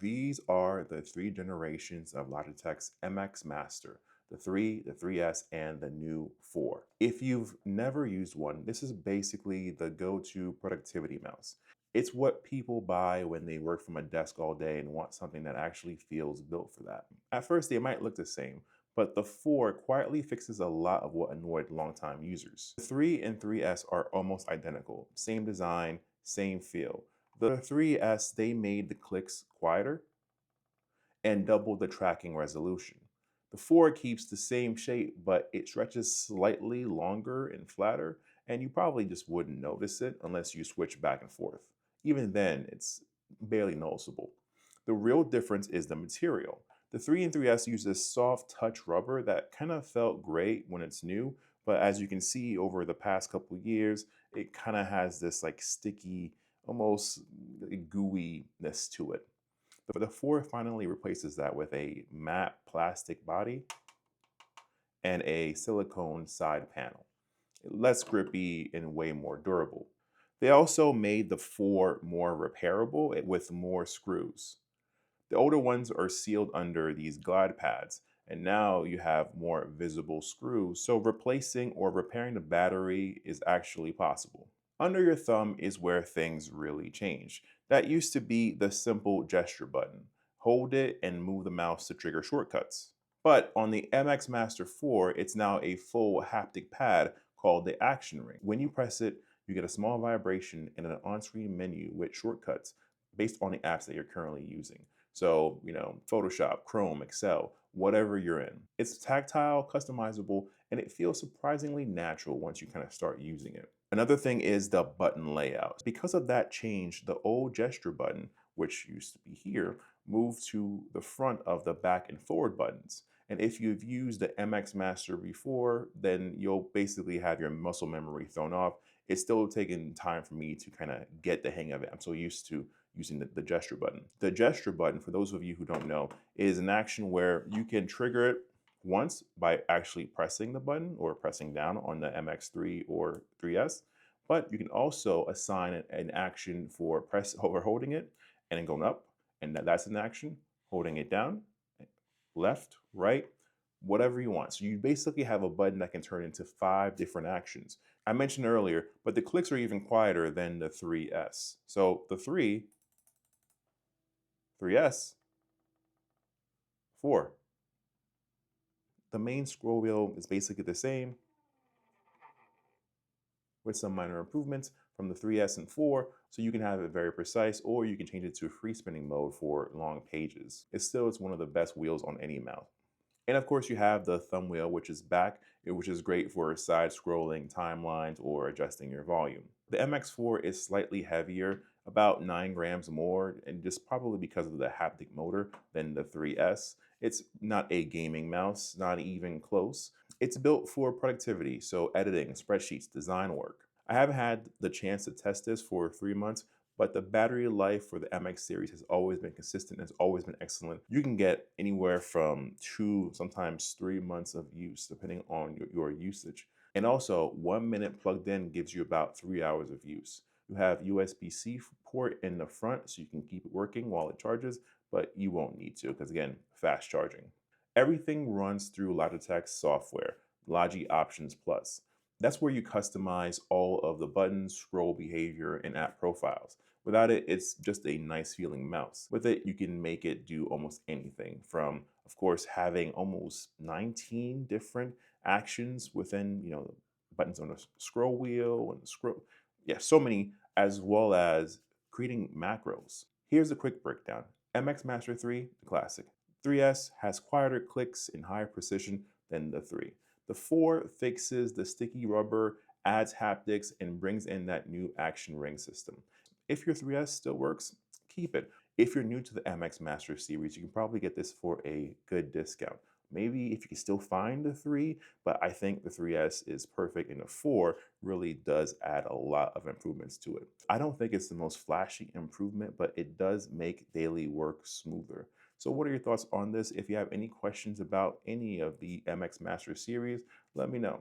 These are the three generations of Logitech's MX Master, the 3, the 3S, and the new 4. If you've never used one, this is basically the go-to productivity mouse. It's what people buy when they work from a desk all day and want something that actually feels built for that. At first, they might look the same, but the 4 quietly fixes a lot of what annoyed longtime users. The 3 and 3S are almost identical, same design, same feel. The 3S, they made the clicks quieter and doubled the tracking resolution. The 4 keeps the same shape, but it stretches slightly longer and flatter, and you probably just wouldn't notice it unless you switch back and forth. Even then, it's barely noticeable. The real difference is the material. The 3 and 3S uses soft touch rubber that kind of felt great when it's new, but as you can see over the past couple years, it kind of has this like sticky, almost gooiness to it. The 4 finally replaces that with a matte plastic body and a silicone side panel. Less grippy and way more durable. They also made the 4 more repairable with more screws. The older ones are sealed under these glide pads, and now you have more visible screws, so replacing or repairing the battery is actually possible. Under your thumb is where things really change. That used to be the simple gesture button. Hold it and move the mouse to trigger shortcuts. But on the MX Master 4, it's now a full haptic pad called the Action Ring. When you press it, you get a small vibration and an on-screen menu with shortcuts based on the apps that you're currently using. So, Photoshop, Chrome, Excel, whatever you're in. It's tactile, customizable, and it feels surprisingly natural once you kind of start using it. Another thing is the button layout. Because of that change, the old gesture button, which used to be here, moved to the front of the back and forward buttons. And if you've used the MX Master before, then you'll basically have your muscle memory thrown off. It's still taking time for me to kind of get the hang of it. I'm so used to using the gesture button. The gesture button, for those of you who don't know, is an action where you can trigger it once by actually pressing the button or pressing down on the MX3 or 3S, but you can also assign an action for press over holding it and then going up, and that's an action, holding it down, left, right, whatever you want. So you basically have a button that can turn into 5 different actions. I mentioned earlier, but the clicks are even quieter than the 3S. So the 3, 3S, 4. The main scroll wheel is basically the same with some minor improvements from the 3S and 4, so you can have it very precise, or you can change it to free spinning mode for long pages. It's one of the best wheels on any mouse. And of course, you have the thumb wheel, which is back, which is great for side scrolling timelines or adjusting your volume. The MX4 is slightly heavier, about 9 grams more, and just probably because of the haptic motor than the 3S. It's not a gaming mouse, not even close. It's built for productivity, so editing, spreadsheets, design work. I haven't had the chance to test this for 3 months, but the battery life for the MX series has always been consistent, has always been excellent. You can get anywhere from 2, sometimes 3 months of use, depending on your usage. And also, 1 minute plugged in gives you about 3 hours of use. You have USB-C port in the front, so you can keep it working while it charges, but you won't need to, because again, fast charging. Everything runs through Logitech's software, Logi Options Plus. That's where you customize all of the buttons, scroll behavior, and app profiles. Without it, it's just a nice feeling mouse. With it, you can make it do almost anything from, of course, having almost 19 different actions within, buttons on the scroll wheel and the scroll. Yeah, so many, as well as creating macros. Here's a quick breakdown. MX Master 3, the classic. 3S has quieter clicks and higher precision than the 3. The 4 fixes the sticky rubber, adds haptics, and brings in that new action ring system. If your 3S still works, keep it. If you're new to the MX Master series, you can probably get this for a good discount. Maybe if you can still find the 3, but I think the 3S is perfect and the 4 really does add a lot of improvements to it. I don't think it's the most flashy improvement, but it does make daily work smoother. So what are your thoughts on this? If you have any questions about any of the MX Master series, let me know.